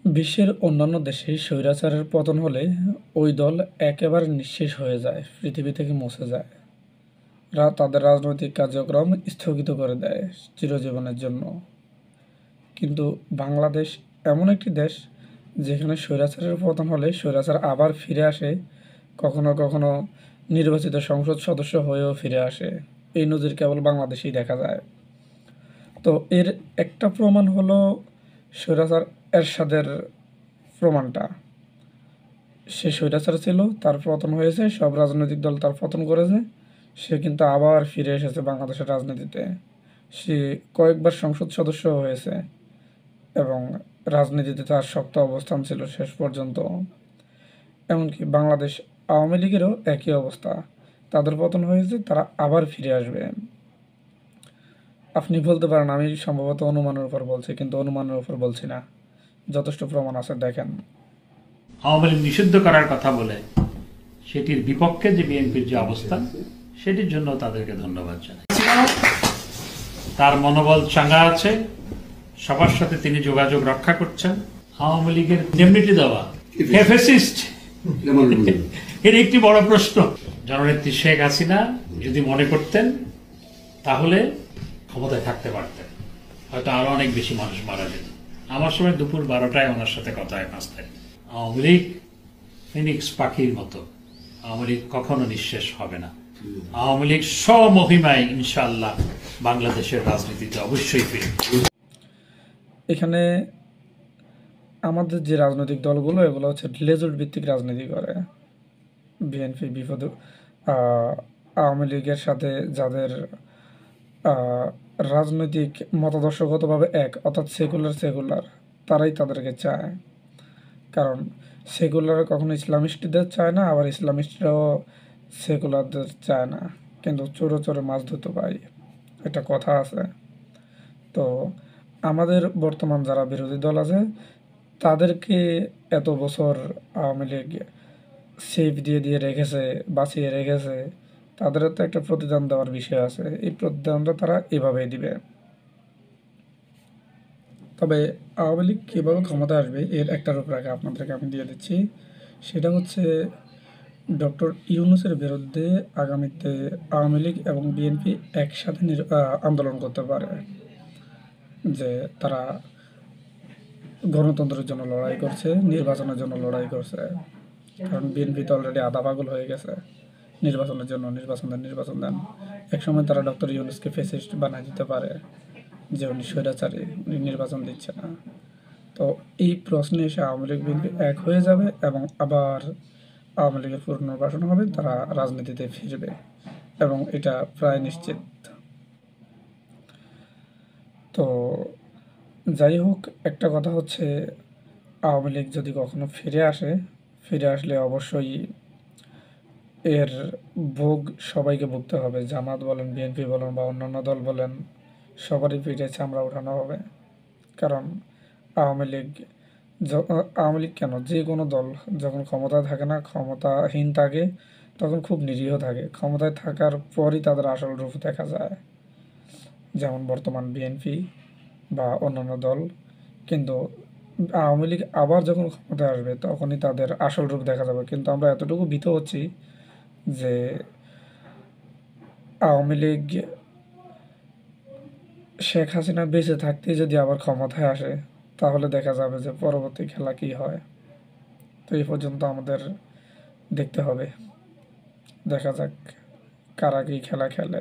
বিশ্বের অন্যান্য দেশে স্বৈরাচারের পতন হলে ওই দল একেবারে নিঃশেষ হয়ে যায়, পৃথিবী থেকে মুছে যায়। তাদের রাজনৈতিক কার্যক্রম স্থগিত করে দেয় চিরজীবনের জন্য। কিন্তু বাংলাদেশ এমন একটি দেশ যেখানে স্বৈরাচারের পতন হলে স্বৈরাচার আবার ফিরে আসে, কখনো কখনো নির্বাচিত সংসদ সদস্য হয়েও ফিরে আসে। এই নজির কেবল বাংলাদেশেই দেখা যায়। তো এর একটা প্রমাণ হলো স্বৈরাচার এরশাদের প্রমাণটা। সে স্বৈরাচার ছিল, তার পতন হয়েছে, সব রাজনৈতিক দল তার পতন করেছে, সে কিন্তু আবার ফিরে এসেছে বাংলাদেশের রাজনীতিতে। সে কয়েকবার সংসদ সদস্য হয়েছে এবং রাজনীতিতে তার শক্ত অবস্থান ছিল শেষ পর্যন্ত। এমনকি বাংলাদেশ আওয়ামী লীগেরও একই অবস্থা। তাদের পতন হয়েছে, তারা আবার ফিরে আসবে। আপনি বলতে পারেন আমি সম্ভবত অনুমানের উপর বলছি, কিন্তু অনুমানের উপর বলছি না, যথেষ্ট প্রমাণ আছে, দেখেন। আওয়ামী লীগ নিষিদ্ধ করার কথা বলে সেটির বিপক্ষে যে বিএনপির যে অবস্থান, সেটির জন্য তাদেরকে ধন্যবাদ জানাই। তার মনোবল চাঙ্গা আছে, সবার সাথে তিনি যোগাযোগ রক্ষা করছেন। আওয়ামী লীগের ইন্ডেমনিটি দেওয়া ফ্যাসিস্ট, এর একটি বড় প্রশ্ন। জননেত্রী শেখ হাসিনা যদি মনে করতেন তাহলে ক্ষমতায় থাকতে পারতেন, হয়তো আরো অনেক বেশি মানুষ মারা যেত। আমার সময় দুপুর 12টায় ওনার সাথে কথা হয় 5টায়। আওয়ামী লীগ ফিনিক্স পাখির মতো, আওয়ামী লীগ কখনো নিঃশেষ হবে না। আওয়ামী লীগ স্বমহিমায় ইনশাআল্লাহ বাংলাদেশের রাজনীতিতে অবশ্যই ফিরবে। এখানে আমাদের যে রাজনৈতিক দলগুলো, এগুলো হচ্ছে লেজুর ভিত্তিক রাজনীতি করে। বিএনপি বিপদে, আওয়ামী লীগের সাথে যাদের রাজনৈতিক মতাদর্শগতভাবে এক, অর্থাৎ সেকুলার, তারাই তাদেরকে চায়। কারণ সেকুলার কখনো ইসলামিস্টদের চায় না, আবার ইসলামিস্টরাও সেকুলারদের চায় না। কিন্তু চোরে চোরে মাছ ধরতে পাই, একটা কথা আছে। তো আমাদের বর্তমান যারা বিরোধী দল আছে, তাদেরকে এত বছর আওয়ামী লীগ সেফ দিয়ে দিয়ে রেখেছে, বাঁচিয়ে রেখেছে, তাদেরও তো একটা প্রতিদান দেওয়ার বিষয় আছে। এই প্রতিদানটা তারা এভাবেই দিবে। তবে আওয়ামী লীগ কীভাবে ক্ষমতায় আসবে এর একটা রূপরেখা আপনাদেরকে আমি দিয়ে দিচ্ছি। সেটা হচ্ছে ডক্টর ইউনূসের বিরুদ্ধে আগামীতে আওয়ামী লীগ এবং বিএনপি একসাথে আন্দোলন করতে পারে, যে তারা গণতন্ত্রের জন্য লড়াই করছে, নির্বাচনের জন্য লড়াই করছে। কারণ বিএনপি তো অলরেডি আধা পাগল হয়ে গেছে নির্বাচনের জন্য। নির্বাচন দেন। একসময় তারা ডক্টর ইউনূসকে ফ্যাসিস্ট বানিয়ে দিতে পারে, যে উনি স্বৈরাচারী, উনি নির্বাচন দিচ্ছে না। তো এই প্রশ্নে এসে আওয়ামী লীগ বিএনপি এক হয়ে যাবে এবং আবার আওয়ামী লীগের পুনর্বাসন হবে, তারা রাজনীতিতে ফিরবে এবং এটা প্রায় নিশ্চিত। তো যাই হোক, একটা কথা হচ্ছে, আওয়ামী লীগ যদি কখনো ফিরে আসলে অবশ্যই এর ভোগ সবাইকে ভুগতে হবে। জামাত বলেন, বিএনপি বলেন বা অন্যান্য দল বলেন, সবারই পিঠে চামড়া ওঠানো হবে। কারণ আওয়ামী লীগ আওয়ামী লীগ কেন, যে কোনো দল যখন ক্ষমতায় থাকে না, ক্ষমতাহীন থাকে, তখন খুব নিরীহ থাকে। ক্ষমতায় থাকার পরই তাদের আসল রূপ দেখা যায়, যেমন বর্তমান বিএনপি বা অন্যান্য দল। কিন্তু আওয়ামী লীগ আবার যখন ক্ষমতায় আসবে তখনই তাদের আসল রূপ দেখা যাবে। কিন্তু আমরা এতটুকু ভীত হচ্ছি যে আওয়ামী লীগ শেখ হাসিনা বেঁচে থাকতেই যদি আবার ক্ষমতায় আসে, তাহলে দেখা যাবে যে পরবর্তী খেলা কী হয়। তো এই পর্যন্ত আমাদের দেখতে হবে, দেখা যাক কারা কী খেলা খেলে।